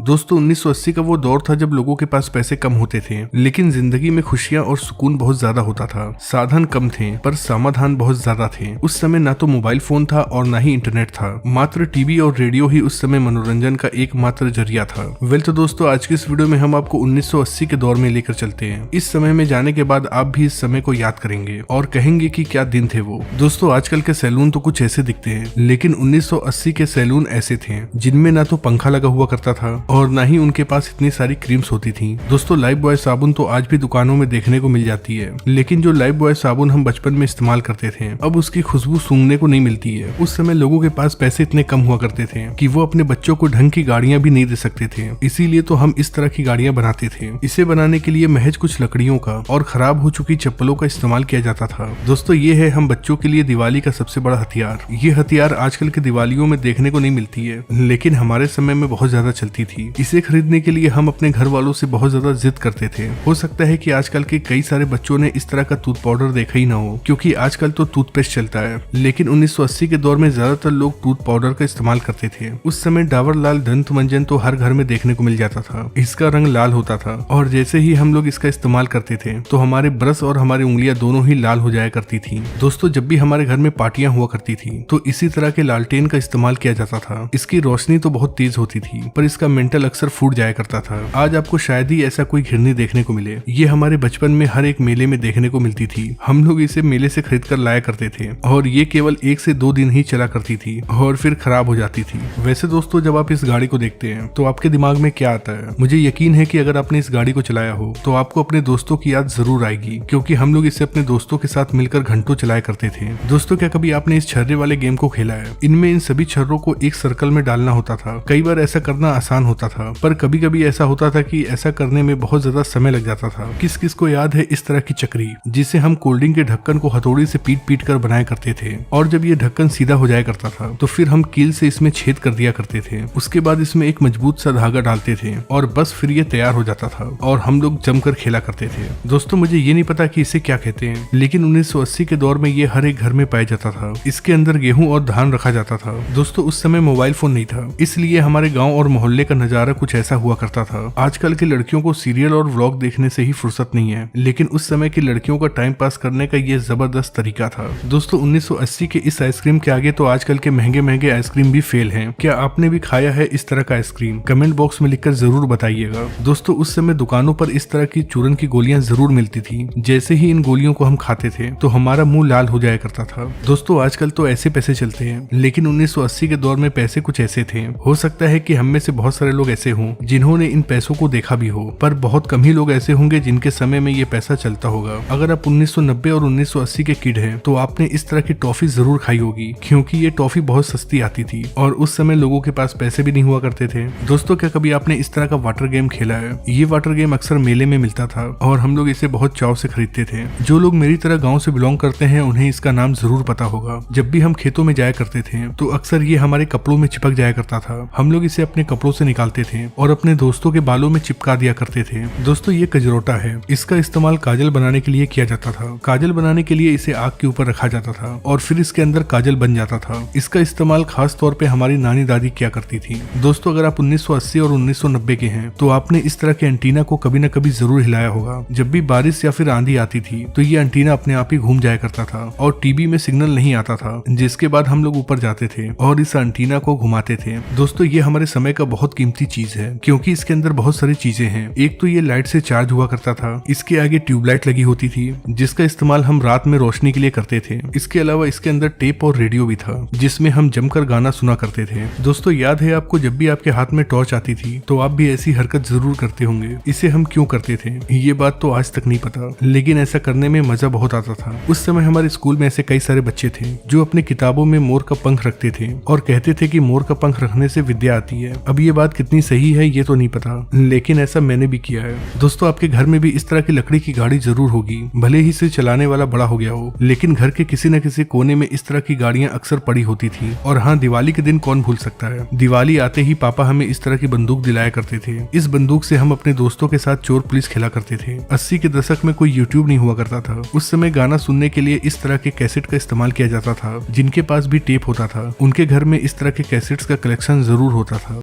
दोस्तों 1980 का वो दौर था जब लोगों के पास पैसे कम होते थे, लेकिन जिंदगी में खुशियां और सुकून बहुत ज्यादा होता था। साधन कम थे पर समाधान बहुत ज्यादा थे। उस समय ना तो मोबाइल फोन था और ना ही इंटरनेट था, मात्र टीवी और रेडियो ही उस समय मनोरंजन का एकमात्र जरिया था। वेल तो दोस्तों आज की इस वीडियो में हम आपको 1980 के दौर में लेकर चलते हैं। इस समय में जाने के बाद आप भी इस समय को याद करेंगे और कहेंगे कि क्या दिन थे वो। दोस्तों आजकल के सैलून तो कुछ ऐसे दिखते हैं, लेकिन 1980 के सैलून ऐसे थे जिनमें ना तो पंखा लगा हुआ करता था और ना ही उनके पास इतनी सारी क्रीम्स होती थी। दोस्तों लाइफ बॉय साबुन तो आज भी दुकानों में देखने को मिल जाती है, लेकिन जो लाइफ बॉय साबुन हम बचपन में इस्तेमाल करते थे अब उसकी खुशबू सूंघने को नहीं मिलती है। उस समय लोगों के पास पैसे इतने कम हुआ करते थे कि वो अपने बच्चों को ढंग की गाड़ियां भी नहीं दे सकते थे, इसीलिए तो हम इस तरह की गाड़ियां बनाते थे। इसे बनाने के लिए महज कुछ लकड़ियों का और खराब हो चुकी चप्पलों का इस्तेमाल किया जाता था। दोस्तों ये है हम बच्चों के लिए दिवाली का सबसे बड़ा हथियार। ये हथियार आजकल के दिवालियों में देखने को नहीं मिलती है, लेकिन हमारे समय में बहुत ज्यादा चलती थी। इसे खरीदने के लिए हम अपने घर वालों से बहुत ज्यादा जिद करते थे। हो सकता है कि आजकल के कई सारे बच्चों ने इस तरह का टूथ पाउडर देखा ही ना हो, क्योंकि आजकल तो टूथपेस्ट चलता है, लेकिन 1980 के दौर में ज्यादातर लोग टूथ पाउडर का इस्तेमाल करते थे। उस समय डाबर लाल दंत मंजन तो हर घर में देखने को मिल जाता था। इसका रंग लाल होता था और जैसे ही हम लोग इसका इस्तेमाल करते थे तो हमारे ब्रश और हमारी उंगलियां दोनों ही लाल हो जाया करती थी। दोस्तों जब भी हमारे घर में पार्टियां हुआ करती थी तो इसी तरह के लालटेन का इस्तेमाल किया जाता था। इसकी रोशनी तो बहुत तेज होती थी पर इसका मेंटल अक्सर फूट जाया करता था। आज आपको शायद ही ऐसा कोई घिरनी देखने को मिले। ये हमारे बचपन में हर एक मेले में देखने को मिलती थी। हम लोग इसे मेले से खरीद कर लाया करते थे और ये केवल 1 से 2 दिन ही चला करती थी और फिर खराब हो जाती थी। वैसे दोस्तों जब आप इस गाड़ी को देखते हैं तो आपके दिमाग में क्या आता है? मुझे यकीन है कि अगर आपने इस गाड़ी को चलाया हो तो आपको अपने दोस्तों की याद जरूर आएगी, क्योंकि हम लोग इसे अपने दोस्तों के साथ मिलकर घंटों चलाया करते थे। दोस्तों क्या कभी आपने इस छर्रे वाले गेम को खेला है? इनमें इन सभी छर्रों को एक सर्कल में डालना होता था। कई बार ऐसा करना आसान होता था, पर कभी कभी ऐसा होता था कि ऐसा करने में बहुत ज्यादा समय लग जाता था। किस किस को याद है इस तरह की चक्री जिसे हम कोल्ड ड्रिंक के ढक्कन को हथौड़ी से पीट पीट कर बनाया करते थे, और जब ये ढक्कन सीधा हो जाया करता था तो फिर हम कील से इसमें छेद कर दिया करते थे। उसके बाद इसमें एक मजबूत सा धागा डालते थे और बस फिर ये तैयार हो जाता था और हम लोग जमकर खेला करते थे। दोस्तों मुझे ये नहीं पता कि इसे क्या कहते हैं, लेकिन 1980 के दौर में ये हर एक घर में पाया जाता था। इसके अंदर गेहूं और धान रखा जाता था। दोस्तों उस समय मोबाइल फोन नहीं था, इसलिए हमारे गांव और मोहल्ले का नजारा कुछ ऐसा हुआ करता था। आजकल की लड़कियों को सीरियल और व्लॉग देखने से ही फुर्सत नहीं है, लेकिन उस समय की लड़कियों का टाइम पास करने का ये जबरदस्त तरीका था। दोस्तों 1980 के इस आइसक्रीम के आगे तो आजकल के महंगे महंगे आइसक्रीम भी फेल हैं। क्या आपने भी खाया है इस तरह का आइसक्रीम? कमेंट बॉक्स में लिखकर जरूर बताइएगा। दोस्तों उस समय दुकानों पर इस तरह की चूरन की गोलियां जरूर मिलती थी। जैसे ही इन गोलियों को हम खाते थे तो हमारा मुंह लाल हो जाया करता था। दोस्तों आजकल तो ऐसे पैसे चलते हैं, लेकिन 1980 के दौर में पैसे कुछ ऐसे थे। हो सकता है कि हम में से बहुत सारे लोग ऐसे हों जिन्होंने इन पैसों को देखा भी हो, पर बहुत कम ही लोग ऐसे होंगे जिनके समय में ये पैसा चलता होगा। अगर आप 1990 और 1980 के किड हैं तो आपने इस तरह की टॉफी जरूर खाई होगी, क्योंकि ये टॉफी बहुत सस्ती आती थी और उस समय लोगों के पास पैसे भी नहीं हुआ करते थे। दोस्तों क्या कभी आपने इस तरह का वाटर गेम खेला है? ये वाटर गेम अक्सर मेले में मिलता था और हम लोग इसे बहुत चाव से खरीदते थे। जो लोग मेरी तरह गाँव से बिलोंग करते हैं उन्हें इसका नाम जरूर पता होगा। जब भी हम खेतों में जाया करते थे तो अक्सर ये हमारे कपड़ों में चिपक जाया करता था। हम लोग इसे अपने कपड़ों से निकालते थे और अपने दोस्तों के बालों में चिपका दिया करते थे। दोस्तों ये कजरोटा है। इसका इस्तेमाल काजल बनाने के लिए किया जाता था। काजल बनाने के लिए इसे आग के ऊपर रखा जाता था और फिर इसके अंदर काजल बन जाता था। इसका इस्तेमाल खास तौर पे हमारी नानी दादी किया करती थी। दोस्तों अगर आप 1980 और 1990 के हैं तो आपने इस तरह के एंटीना को कभी न कभी जरूर हिलाया होगा। जब भी बारिश या फिर आंधी आती थी तो ये एंटीना अपने आप ही घूम जाया करता था और टीवी में सिग्नल नहीं आता था, जिसके बाद हम लोग ऊपर जाते थे और इस एंटीना को घुमाते थे। दोस्तों ये हमारे समय का बहुत कीमती चीज है, क्योंकि इसके अंदर बहुत सारी चीजें हैं। एक तो ये लाइट से चार्ज हुआ करता था। इसके आगे ट्यूबलाइट लगी होती थी जिसका इस्तेमाल हम रात में रोशनी के लिए करते थे। इसके अलावा इसके अंदर टेप और रेडियो भी था जिसमें हम जमकर गाना सुना करते थे। दोस्तों याद है आपको जब भी आपके हाथ में टॉर्च आती थी तो आप भी ऐसी हरकत जरूर करते होंगे। इसे हम क्यों करते थे ये बात तो आज तक नहीं पता, लेकिन ऐसा करने में मजा बहुत आता था। उस समय हमारे स्कूल में ऐसे कई सारे बच्चे थे जो अपने किताबों में मोर का पंख रखते थे और कहते थे कि मोर का पंख रखने से विद्या आती है। अब ये बात कितनी सही है ये तो नहीं पता, लेकिन ऐसा मैंने भी किया है। दोस्तों आपके घर में भी इस तरह की लकड़ी की गाड़ी जरूर होगी, भले ही इसे चलाने वाला बड़ा हो गया हो, लेकिन घर के किसी न किसी कोने में इस तरह की गाड़ियां अक्सर पड़ी होती थी। और हाँ, दिवाली के दिन कौन भूल सकता है, दिवाली आते ही पापा हमें इस तरह की बंदूक दिलाया करते थे। इस बंदूक से हम अपने दोस्तों के साथ चोर पुलिस खेला करते थे। 80 के दशक में कोई यूट्यूब नहीं हुआ करता था। उस समय गाना सुनने के लिए इस तरह के कैसेट का इस्तेमाल किया जाता था। जिनके पास भी टेप होता था उनके घर में इस तरह के कैसेट्स का कलेक्शन जरूर होता था।